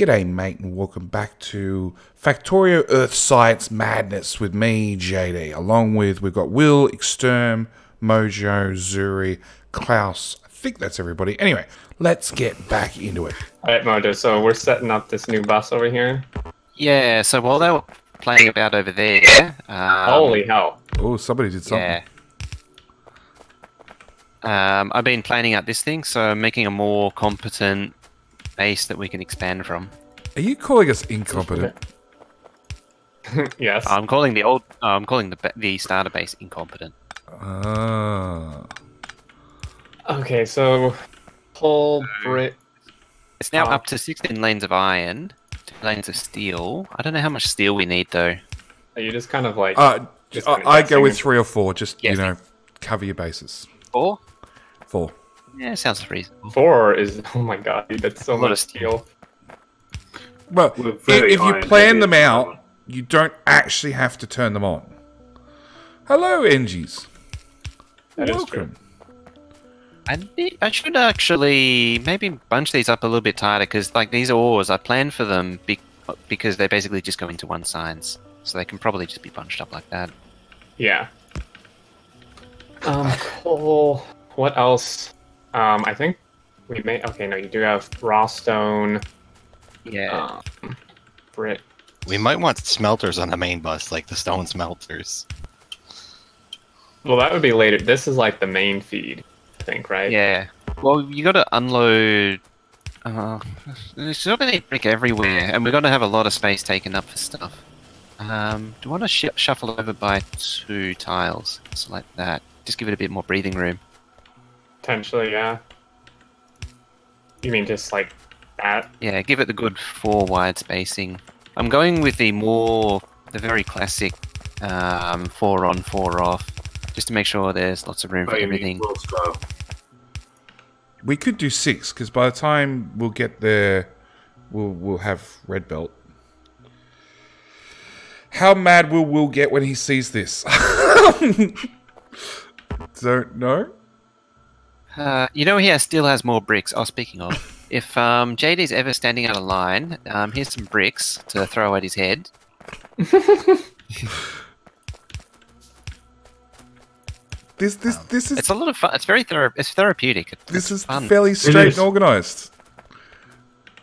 G'day, mate, and welcome back to Factorio Earth Science Madness with me, JD. Along with, we've got Will, Exterm, Mojo, Zuri, Klaus. I think that's everybody. Anyway, let's get back into it. Alright, Mojo, so we're setting up this new bus over here. Yeah, so while they were playing about over there... Holy hell. Oh, somebody did something. Yeah. I've been planning out this thing, so I'm making a more competent base that we can expand from. Are you calling us incompetent? Yes. I'm calling the starter base incompetent. Ah. Okay, so whole brick. It's now up to 16 lanes of iron, 2 lanes of steel. I don't know how much steel we need though. Are you just kind of like? I go with 3 or 4. Just Yes. you know, cover your bases. 4? 4. Yeah, sounds reasonable. 4 is, oh my god, dude, that's so much steel. Well, if you plan them out, you don't actually have to turn them on. Hello, Engies. That is Welcome. I should actually maybe bunch these up a little bit tighter, because like these ores, I planned for them because they basically just go into one science, so they can probably just be bunched up like that. Yeah. Cool. What else? I think we may. Okay, no, you do have raw stone. Yeah. Brick. We might want smelters on the main bus, like the stone smelters. Well, that would be later. This is like the main feed, I think, right? Yeah. Well, you got to unload. There's still gonna be brick everywhere, and we're gonna have a lot of space taken up for stuff. Do you want to shuffle over by 2 tiles, so like that? Just give it a bit more breathing room. Potentially, yeah. You mean just like that? Yeah, give it the good 4 wide spacing. I'm going with the very classic 4 on, 4 off, just to make sure there's lots of room for everything. We could do 6 because by the time we'll get there, we'll have red belt. How mad will Will get when he sees this? Don't know. You know, he still has more bricks. Oh, speaking of, if JD's ever standing out of line, here's some bricks to throw at his head. This is. It's a lot of fun. It's very it's therapeutic. This is fun. fairly straight and organised,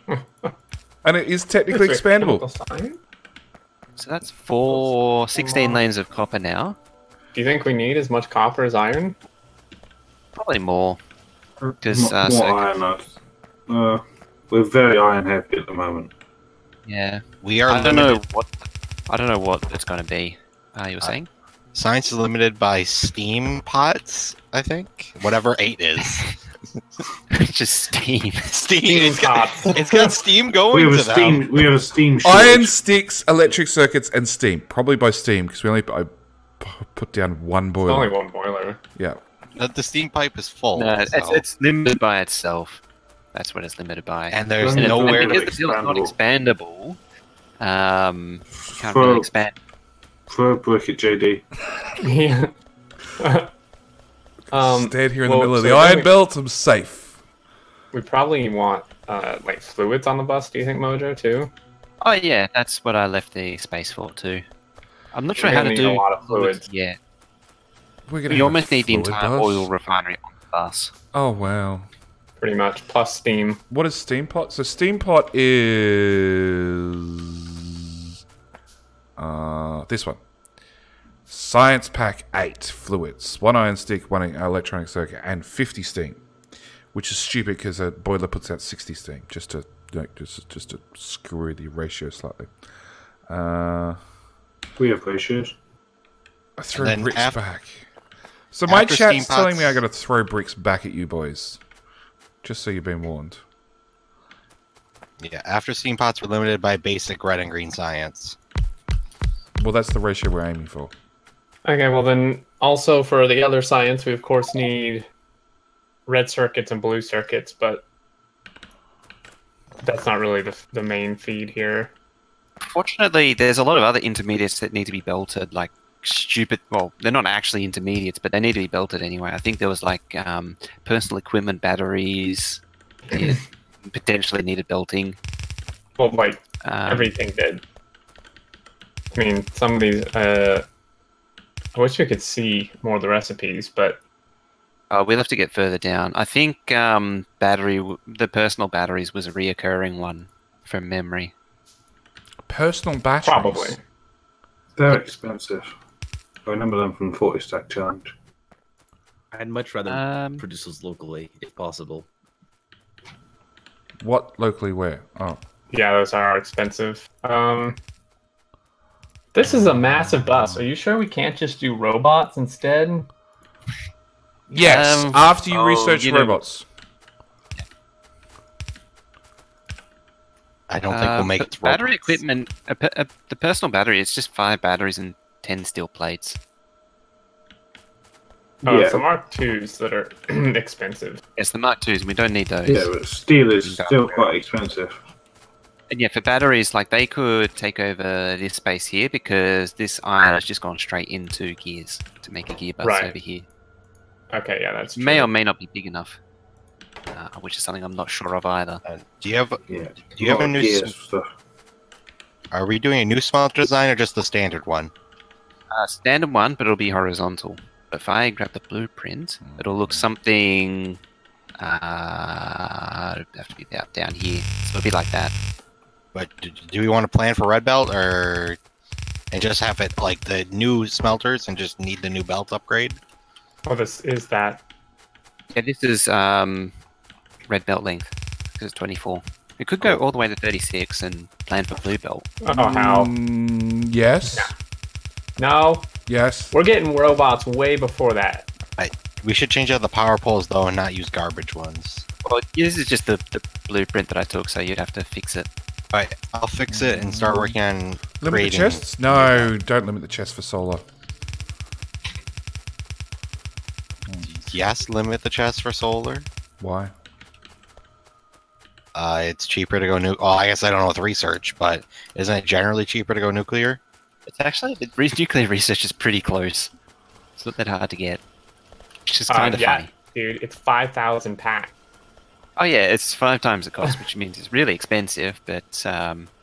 and it is technically expandable. So that's 16 lanes of copper now. Do you think we need as much copper as iron? Probably more. Because more iron. We're very iron heavy at the moment. Yeah, We are. I don't know what it's going to be. You were saying? Science is limited by steam pots, I think. Whatever 8 is. Just steam. Steam. Pots. It's got steam going We have to a steam. them. We have a steam. Iron shortage. sticks, electric circuits, and steam. Probably by steam because I put down 1 boiler. Only 1 boiler. Yeah. The steam pipe is full. No, so- it's limited by itself. That's what it's limited by. And there's And nowhere because to the field's not expandable, you can't For- really expand. Throw a brick at JD. Yeah. Stand here in the well, middle of so the then iron belt. I'm safe. We probably want like fluids on the bus. Do you think, Mojo, too? Oh yeah, that's what I left the space for too. I'm not sure We're how gonna to need do a lot of fluids. Yeah, We're gonna you have almost a need the fluid entire bus. oil refinery on the bus. Oh wow. Pretty much, plus steam. What is steam pot? So steam pot is this one. Science pack 8 fluids, 1 iron stick, 1 electronic circuit, and 50 steam, which is stupid because a boiler puts out 60 steam just to just to screw the ratio slightly. We have ratios. I threw And then bricks back. So my after chat's steam telling me I pots- got to throw bricks back at you boys, just so you've been warned. Yeah, after steam pots were limited by basic red and green science. Well, that's the ratio we're aiming for. Okay, well then, also for the other science, we of course need red circuits and blue circuits, but that's not really the main feed here. Fortunately, there's a lot of other intermediates that need to be belted, like stupid. Well, they're not actually intermediates, but they need to be belted anyway. I think there was like personal equipment batteries, potentially needed belting. Well, like Um, everything did. I mean, some of these. I wish we could see more of the recipes, but we'll have to get further down. I think the personal batteries was a reoccurring one from memory. Personal batteries. probably. They're expensive. I remember them from the 40 stack challenge. I'd much rather produce those locally, if possible. What locally where? Oh. Yeah, those are expensive. This is a massive bus. Are you sure we can't just do robots instead? Yes, after you research you know- robots. I don't think we'll make it. Battery equipment. The personal battery. It's just 5 batteries and 10 steel plates. Oh, Yeah. it's the Mark IIs that are expensive. Yes, the Mark IIs. We don't need those. Yeah, but steel is still quite expensive. And yeah, for batteries, like they could take over this space here because this iron has just gone straight into gears to make a gearbox Right. over here. Okay, yeah, that's true. May or may not be big enough, which is something I'm not sure of either. Do you have? Yeah. Do you have a new? gears stuff? Are we doing a new smelter design or just the standard one? Standard one, but it'll be horizontal. If I grab the blueprint, it'll look something. It'll have to be about down here. So it'll be like that. But do we want to plan for red belt and just have it like the new smelters and just need the new belt upgrade? Oh, this is that. Yeah, this is red belt length. This is 24. It could go all the way to 36 and plan for blue belt. Oh, how? Yes. No, Yes. we're getting robots way before that. We should change out the power poles though and not use garbage ones. Well, this is just the blueprint that I took, so you'd have to fix it. Alright, I'll fix it and start working on Limit the creating. chests? No, don't limit the chests for solar. Yes, limit the chest for solar. Why? It's cheaper to go Well, I guess I don't know with research, but isn't it generally cheaper to go nuclear? It's actually nuclear research is pretty close. It's not that hard to get. Which is kind of yeah, funny. dude, it's 5,000 pack. Oh yeah, it's 5 times the cost, which means it's really expensive, but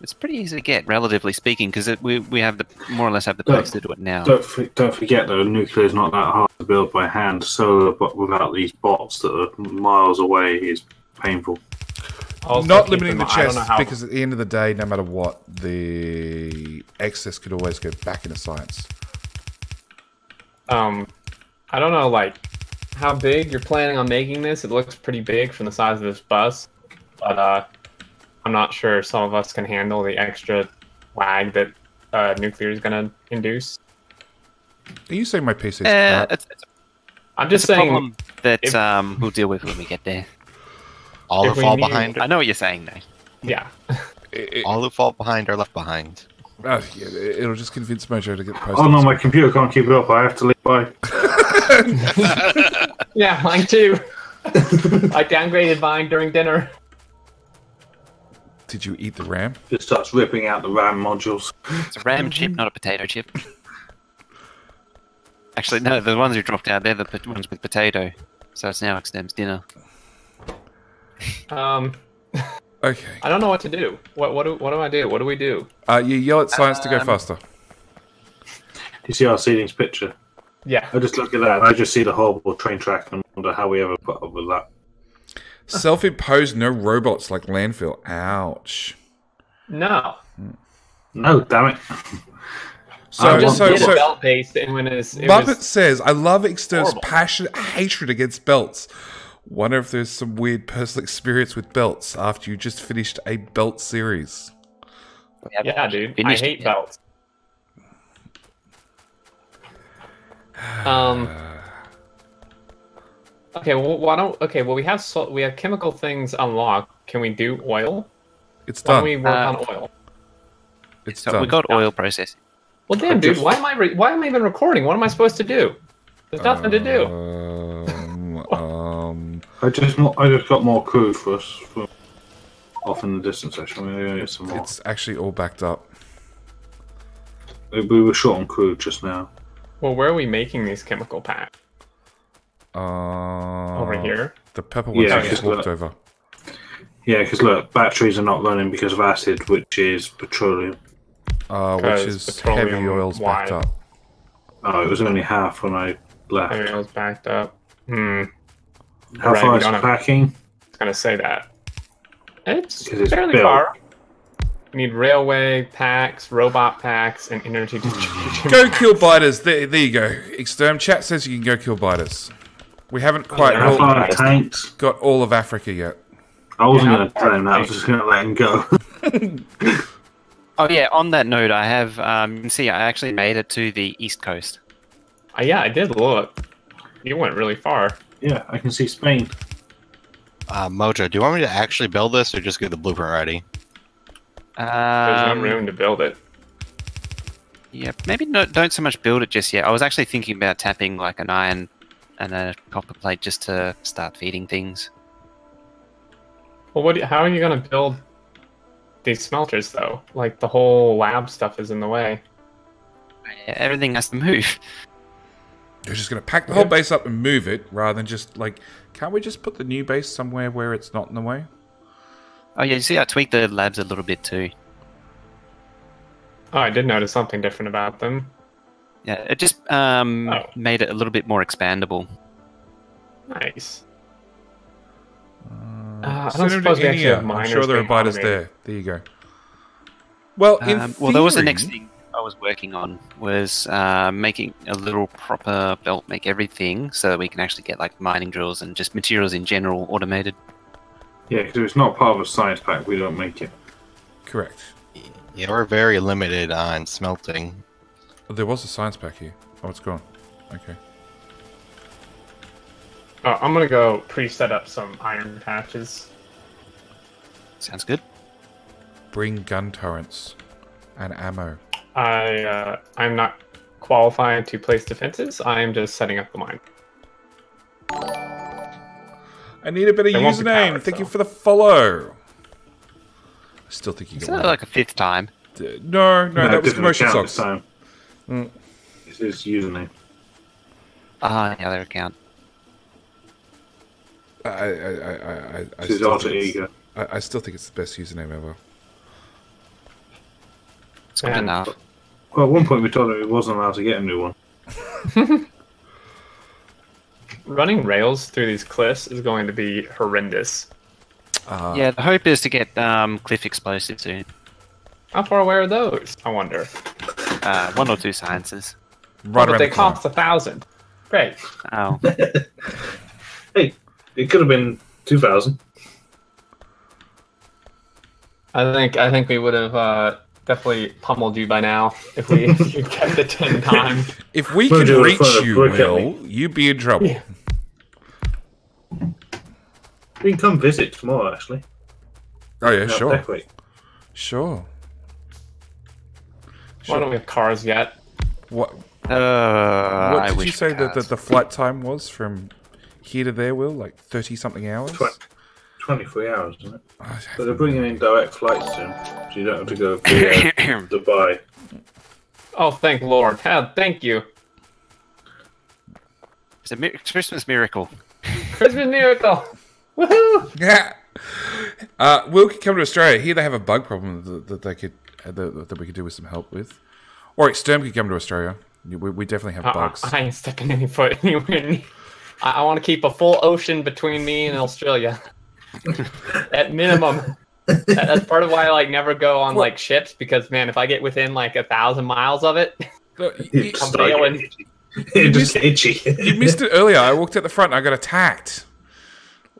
it's pretty easy to get, relatively speaking, because we have more or less have the packs to do it now. Don't forget that nuclear is not that hard to build by hand. Solar, but without these bots that are miles away, is painful. Also, Not keep limiting in the mind- I don't chests know how- because at the end of the day, no matter what, the excess could always go back into science. I don't know, like, how big you're planning on making this. It looks pretty big from the size of this bus, but I'm not sure some of us can handle the extra lag that nuclear is going to induce. Are you saying my PC is crap? It's I'm just a saying, problem that we'll deal with when we get there. All If who we fall need- behind, I know what you're saying, though. yeah. all who fall behind are left behind. Yeah, it'll just convince Mojo to get the post. Oh no, my computer can't keep it up. I have to leave by. Yeah, mine too. I downgraded mine during dinner. Did you eat the RAM? It starts ripping out the RAM modules. It's a RAM chip, not a potato chip. Actually, no, the ones you dropped out, they're the ones with potato. So it's now Xtem's dinner. Okay. I don't know what to do. What do I do? What do we do? You yell at science to go faster. Do you see our seedings picture? Yeah. I just look at that and I just see the horrible train track and wonder how we ever put up with that. Self-imposed no robots like landfill. Ouch. No. No, damn it. So, I Just want- did so a belt paste and when it Muppet was says, I love Xter's horrible. passionate hatred against belts. Wonder if there's some weird personal experience with belts after you just finished a belt series. yeah, dude. I Finished hate it. belts. Okay, well, why don't? Okay, well, we have chemical things unlocked. Can we do oil? It's Why don't done. we work on oil? It's So done. we got oil processing. Well, damn, dude. Why am I even recording? What am I supposed to do? There's nothing to do. I just got more crude for us for off in the distance session. We're gonna get some more. It's actually all backed up. We were short on crude just now. Well, where are we making these chemical packs? Over Over here. The pepper ones Yeah, I just yeah. walked over. Yeah, because look, batteries are not running because of acid, which is petroleum. Which is heavy oils backed up. Oh, it was only half when I left. Heavy oils backed up. How Right, far we is don't it have- packing? I was gonna say that. It's 'Cause it's fairly built. far. We need railway packs, robot packs, and energy distribution. Go kill biters. There you go. Exterm chat says you can go kill biters. We haven't quite yeah. How far Right. are tanks? got all of Africa yet. I wasn't Yeah, going to tell him that. I was just going to let him go. Oh yeah, on that note, I have, you can see I actually made it to the east coast. Yeah, I did look. You went really far. Yeah, I can see Spain. Mojo, do you want me to actually build this or just get the blueprint ready? There's no room to build it. Yeah, maybe don't so much build it just yet. I was actually thinking about tapping like an iron and a copper plate just to start feeding things. Well, how are you gonna build these smelters though? Like the whole lab stuff is in the way. Yeah, everything has to move. You're just going to pack the whole base up and move it, rather than just, like... Can't we just put the new base somewhere where it's not in the way? Oh yeah, you see I tweaked the labs a little bit too. Oh, I did notice something different about them. Yeah, it just made it a little bit more expandable. Nice. I don't suppose we actually have I'm miners sure there are being biters automated. there. There you go. Well, in Well, that was the theory- next thing I was working on, was making a little proper belt make everything so that we can actually get like mining drills and just materials in general automated. Yeah, because if it's not part of a science pack, we don't make it. Correct. Yeah, we're very limited on smelting. Oh, there was a science pack here. Oh, it's gone. Okay. I'm gonna go pre-set up some iron patches. Sounds good. Bring gun turrets and ammo. I'm not qualified to place defenses. I am just setting up the mine. I need a better They won't be username. powered, Thank you so. for the follow. I still think you Is got that one. like a 5th time? No, that was different commercial account socks. this time. It's his username. Ah, the other account. I It's his still alter think it's- ego. I still think it's the best username ever. It's good And- enough. Well, at one point we told him he wasn't allowed to get a new one. Running rails through these cliffs is going to be horrendous. Yeah, the hope is to get cliff explosives soon. How far away are those? I wonder. 1 or 2 sciences. Right But around they the corner. cost 1,000. Great. Oh. Hey, it could have been 2,000. I think we would have definitely pummeled you by now if you kept it 10 times. If we We'll could do it reach for the you, brick, Will, you'd be in trouble. Yeah. We can come visit tomorrow, actually. Oh yeah, No, sure, Beckwith. sure. Why don't we have cars yet? What? What What did you say that the flight time was from here to there, Will? Like 30-something hours? 23 hours, isn't it? I But they're bringing in direct flights soon, so you don't have to go via Dubai. Oh, thank Lord. Thank you. It's a Christmas miracle. Christmas miracle. Woohoo! Yeah. Will could come to Australia. Here they have a bug problem that they could that we could do with some help with. Or Exterm could come to Australia. We definitely have bugs. I ain't stepping any foot anywhere. I want to keep a full ocean between me and Australia. At minimum. That's part of why I never go on ships, because man, if I get within 1,000 miles of it, It's I'm bailing. It just itchy. You missed it earlier. I walked out the front and I got attacked.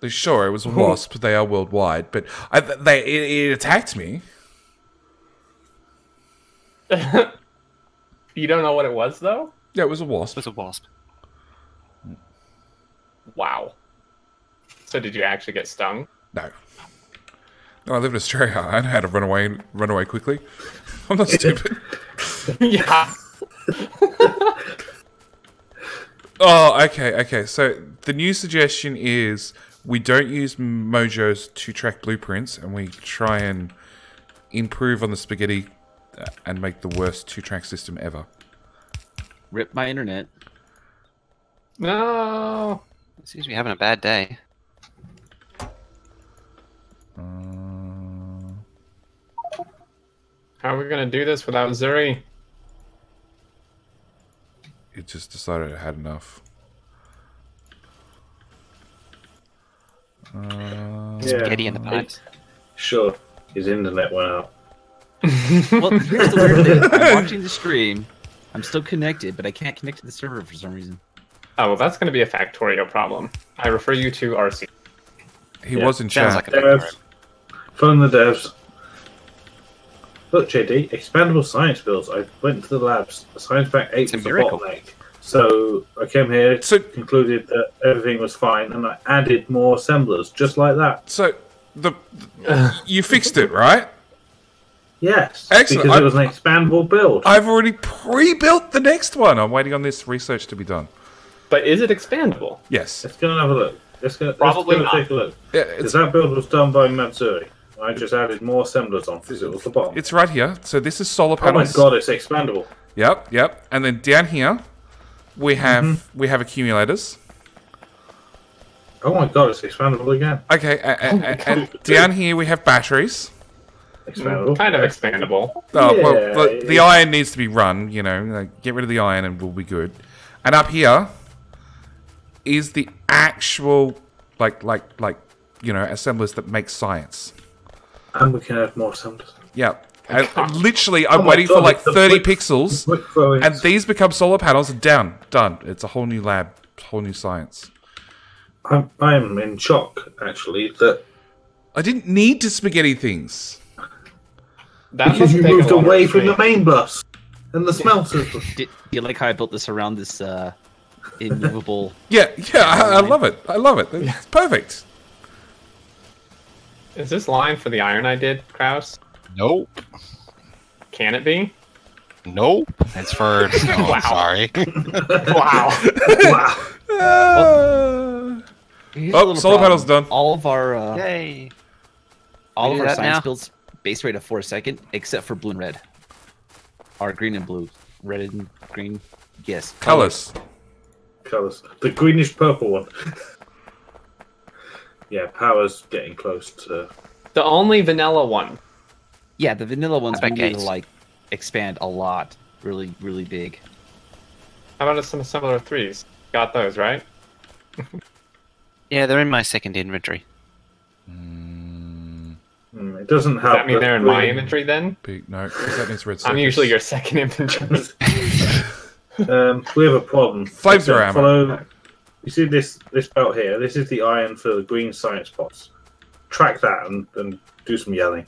Sure, it was a wasp. They are worldwide, but it attacked me. You don't know what it was though? Yeah, it was a wasp. It's a wasp. Wow. So did you actually get stung? No. No, I live in Australia. I know how to run away quickly. I'm not stupid. Yeah. Oh, okay. So the new suggestion is we don't use Mojo's 2-track blueprints, and we try and improve on the spaghetti and make the worst 2-track system ever. Rip my internet. No. Seems to be having a bad day. How are we gonna do this without Zuri? It just decided it had enough. Spaghetti in the pipes. Sure, his internet went out. Well, here's the weird thing. I'm watching the stream. I'm still connected, but I can't connect to the server for some reason. Oh, well, that's gonna be a Factorio problem. I refer you to RC. He was in Sounds chat. like a Devs. Phone the devs. Look, JD, expandable science builds. I went to the labs. Science Pack 8 It's a was a miracle. bottleneck. So I came here, So- concluded that everything was fine, and I added more assemblers, just like that. So you fixed it, right? Yes, Excellent. because it was an expandable build. I've already pre-built the next one. I'm waiting on this research to be done. But is it expandable? Yes. Let's go and have a look. Probably let's not. go take a look. Yeah, Because that build was done by Madzuri. I just added more assemblers on because it was the bottom. it's right here. So this is solar Oh my panels. god, it's expandable. Yep. And then down here, we have accumulators. Oh my god, it's expandable again. Okay, and down here we have batteries. Expandable. Kind of expandable. Oh, Yeah, well, the iron needs to be run, you know. Like, get rid of the iron and we'll be good. And up here is the actual, you know, assemblers that make science. And we can add more assemblers. Yeah. And literally, I'm Oh my waiting for God, like it's the 30 brick- pixels, brick throwing. and these become solar panels and done. It's a whole new lab, whole new science. I'm in shock, actually, that I didn't need to spaghetti things. That because must you take a moved lot of away from the training. main bus and the smelters. Do you like how I built this around this immovable? Yeah, I love it. I love it. It's perfect. Is this line for the iron I did, Kraus? Nope. Can it be? Nope. It's for. Oh, Wow. sorry. Wow. Wow. Here's a Oh, little solar panels problem. done. All of our Yay! all We of do our that science now? builds base rate of 4 a second, except for blue and red. Or green and blue. Red and green. Yes. Colors. Colours. The greenish purple one. Yeah, power's getting close to. The only vanilla one. Yeah, the vanilla ones How we about need to gates? like expand a lot. Really, really big. How about some similar threes? Got those, right? Yeah, they're in my second inventory. It doesn't Does help. that mean they're in my inventory then? Big no, 'cause that means red. I'm circles. usually your second inventory. We have a problem. Flamethrower ammo. Follow. You see this belt here? This is the iron for the green science pots. Track that and do some yelling.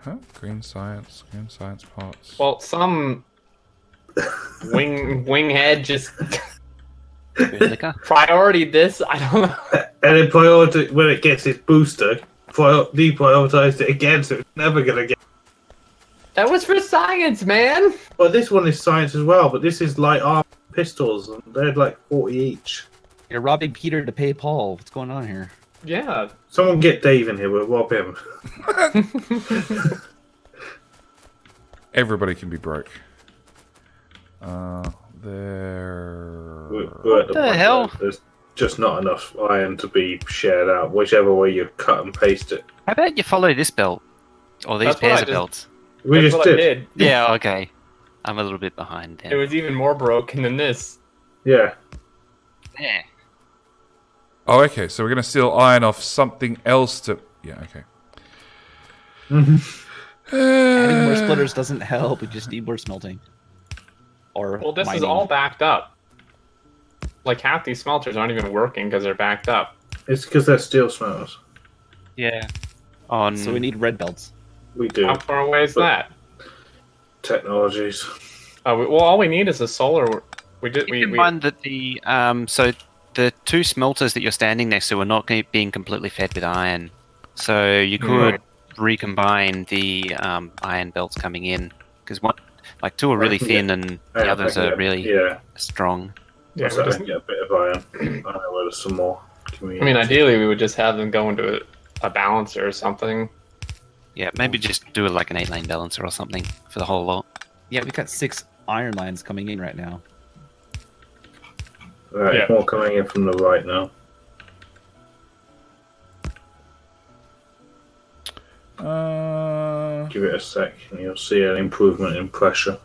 Huh? Green science parts. Well, some winghead just Liquor. priority this. I don't know. And then priority when it gets its booster, deprioritized it again, so it's never gonna get. That was for science, man. Well, this one is science as well, but this is light arm pistols, and they're like 40 each. You're robbing Peter to pay Paul. What's going on here? Yeah. Someone get Dave in here. We'll rob him. Everybody can be broke. There. We're at the point hell? where there's just not enough iron to be shared out. Whichever way you cut and paste it. How about you follow this belt? Or these That's what pairs I of just- belts? We That's just what I did. did. Yeah, okay. I'm a little bit behind It then. was even more broken than this. Yeah. Yeah. Oh, okay. So we're gonna steal iron off something else to. Yeah. Okay. Adding more splitters doesn't help. We just need more smelting. Or Well, this is mining. all backed up. Like half these smelters aren't even working because they're backed up. It's because they're steel smelters. Yeah. On. So we need red belts. We do. How far away is that? Technologies. Well, all we need is a solar. We did. Keep in mind that the so the two smelters that you're standing next to are not being completely fed with iron, so you could recombine the iron belts coming in because one, like two are really thin and the others are really strong. Yeah, So we I just, can get a bit of iron. I know where there's some more. I mean, ideally, we would just have them go into a balancer or something. Yeah, maybe just do it like an 8-lane balancer or something for the whole lot. Yeah, we got 6 iron lines coming in right now. Right, Yeah. more coming in from the right now. Give it a sec, and you'll see an improvement in pressure.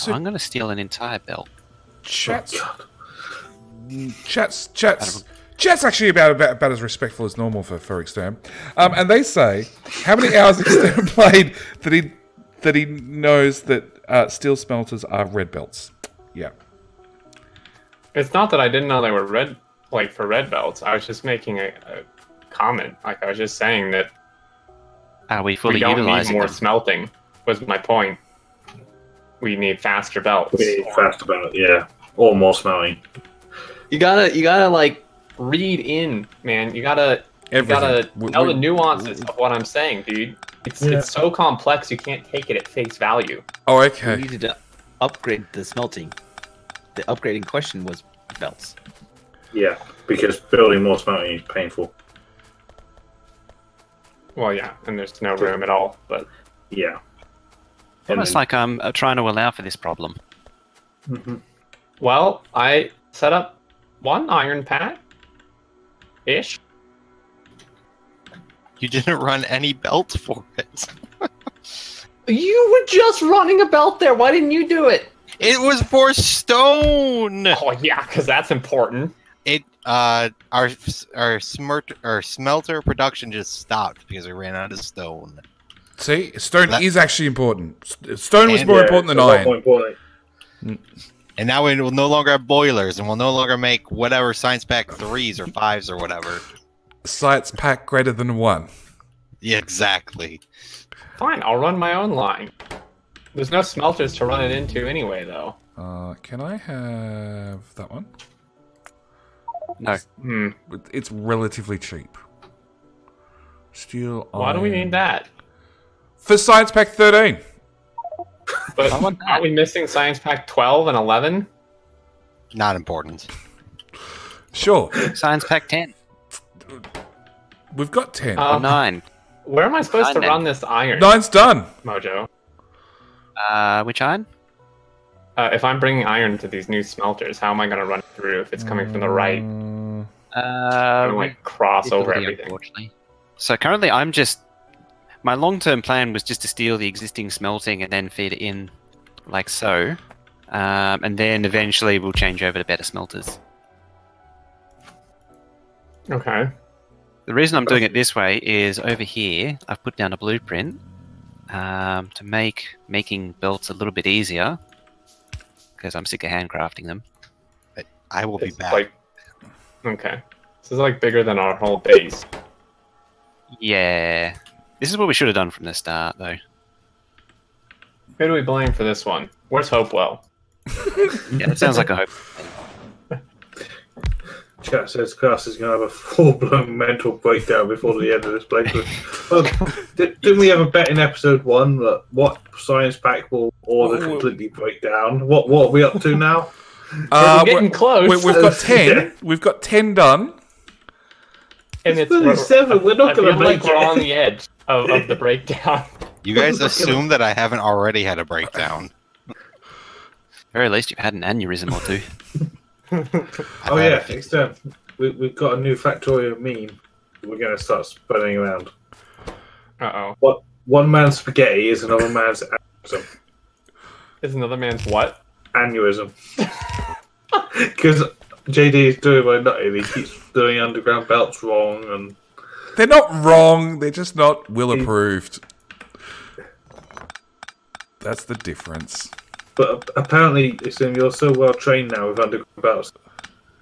Now, I'm going to steal an entire belt. Chat's God. Chat's actually about as respectful as normal for Exterm. And they say how many hours Exterm played that he knows that steel smelters are red belts. Yeah. It's not that I didn't know they were red, like for red belts. I was just making a comment. Like I was just saying that Are we we fully don't need utilizing more them? smelting. Was my point. We need faster belts. We need faster about it, yeah. Or more smelting. You gotta like read in, man. You gotta know the nuances of what I'm saying, dude. It's so complex you can't take it at face value. Oh, We okay. needed to upgrade the smelting. The upgrading question was belts. Yeah, because building more smelting is painful. Well, yeah, and there's no room at all. But Yeah. Almost like I'm trying to allow for this problem. well, I set up one iron pad ish. You didn't run any belt for it. You were just running a belt there. Why didn't you do it? It was for stone. Oh yeah, because that's important. It our smelter production just stopped because we ran out of stone. See, stone That- is actually important. Stone was And- more important than a lot iron. more important. And now we will no longer have boilers, and we'll no longer make whatever science pack 3s or 5s or whatever. Science pack greater than 1. Yeah, exactly. Fine, I'll run my own line. There's no smelters to run it into anyway, though. Can I have that one? No. It's relatively cheap. Steel. Why do we need that? For Science Pack 13. But I want that. aren't we missing Science Pack 12 and 11? Not important. Sure. Science Pack 10 We've got 10. or 9. Where am I supposed to Nine, run this iron, 9's done. Mojo? Which iron? If I'm bringing iron to these new smelters, how am I going to run it through if it's coming from the right? I'm like cross over difficulty, everything. unfortunately. So currently, I'm just my long-term plan was just to steal the existing smelting and then feed it in, like so, and then eventually we'll change over to better smelters. Okay. The reason I'm doing it this way is over here I've put down a blueprint to make making belts a little bit easier because I'm sick of handcrafting them. I will be It's back. like okay. This is like bigger than our whole base. Yeah, this is what we should have done from the start, though. Who do we blame for this one? Where's Hopewell? Yeah, it sounds like a hope. Chat says Cass is going to have a full-blown mental breakdown before the end of this playthrough. Well, didn't we have a bet in episode 1 that what science pack will order completely break down? What are we up to now? We're getting close. We've got 10. Yeah. We've got 10 done. and it's only 7. We're not I going to feel like make we're on it. the edge of the breakdown. You guys assume that I haven't already had a breakdown. At very least you've had an aneurysm or two. Oh yeah, Xterm. We've got a new Factorio meme. We're going to start spreading around. Uh-oh. What one man's spaghetti is another man's aneurysm. Is another man's what? Aneurysm. Because JD is doing my nutty. He keeps doing underground belts wrong, and They're not wrong. They're just not Will approved. That's the difference. but apparently, Xterm, you're so well trained now with underground belts.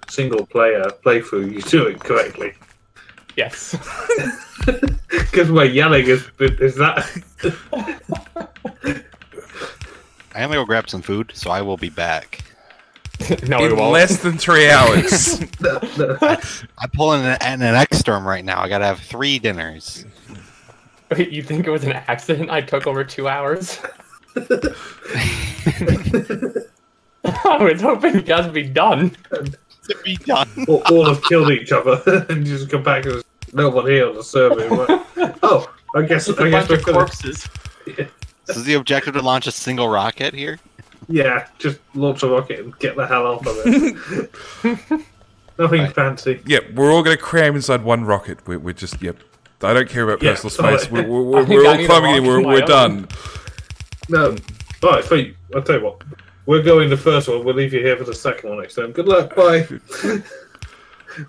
Single player playthrough, you do it correctly. Yes. Because we're yelling is that. I am going to go grab some food, so I will be back. No, we In won't. less than 3 hours. I'm pulling an exterm right now. I got to have 3 dinners. Wait, you think it was an accident? I took over 2 hours? I was hoping you guys would be done. To be done. all have killed each other and just come back and there's no one here on the server. Oh, I guess Just we're a bunch of finished. corpses. So is the objective to launch a single rocket here? Yeah, just launch a rocket and get the hell off of it. Nothing fancy. Yep, we're all going to cram inside one rocket. We're just, yep. I don't care about Yeah, personal sorry. space. We're I think I all need to climbing in. walk We're my done. No. All right, Fee, I'll tell you what. We're going the first one. We'll leave you here for the second one next time. Good luck. Bye.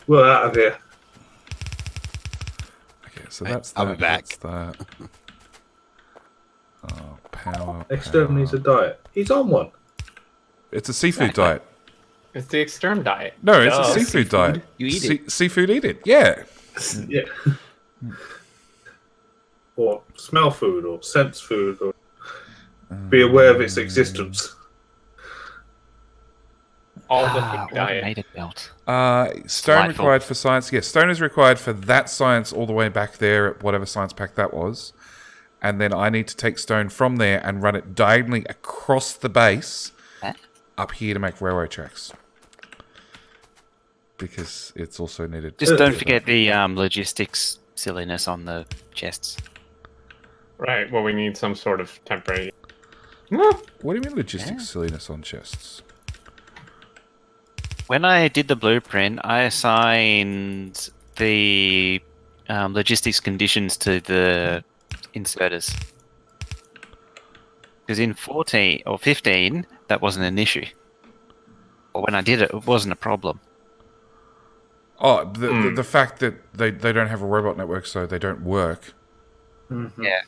We're out of here. Okay, so that's that. I'll be back. That's that. Oh, power. Exterminator diet. He's on one. It's a seafood diet. It's the exterm diet. No, it's Duh. a seafood diet. You eat it. Seafood, eat it. Yeah. Yeah. Or smell food, or sense food, or be aware of its existence. All the food diet. Automated belt. Stone Delightful. required for science. Yes, stone is required for that science all the way back there at whatever science pack that was. And then I need to take stone from there and run it diagonally across the base Huh? up here to make railway tracks. Because it's also needed. Just don't forget the logistics silliness on the chests. Right. Well, we need some sort of temporary. What do you mean logistics silliness on chests? When I did the blueprint, I assigned the logistics conditions to the inserters. Because in 14 or 15, that wasn't an issue. Or when I did it, it wasn't a problem. Oh, the fact that they don't have a robot network, so they don't work. Mm-hmm. Yeah.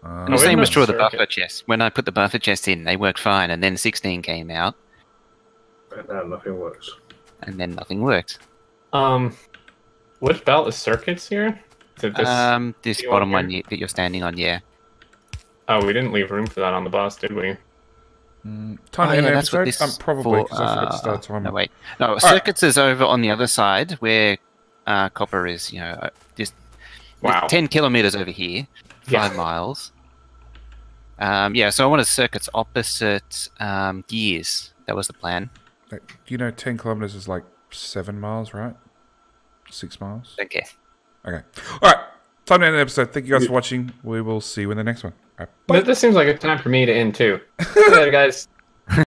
Uh, The same was true of the circuit. buffer chest. When I put the buffer chest in, they worked fine, and then 16 came out, And now nothing works. and then nothing worked. Which belt is circuits here? Is it this? This you bottom want one that you're standing on, yeah. Oh, we didn't leave room for that on the bus, did we? time in an that's what episode? this Probably, for- because I forgot to start time. No, wait. No, circuits is over on the other side where copper is, just Wow. 10 kilometers over here, 5 Yeah. miles. Yeah, so I wanted circuits opposite gears. That was the plan. 10 kilometers is like 7 miles, right? 6 miles? Okay. Okay. Alright. Time to end the episode. Thank you guys for watching. We will see you in the next one. All right, bye. This seems like a time for me to end too. Later, guys.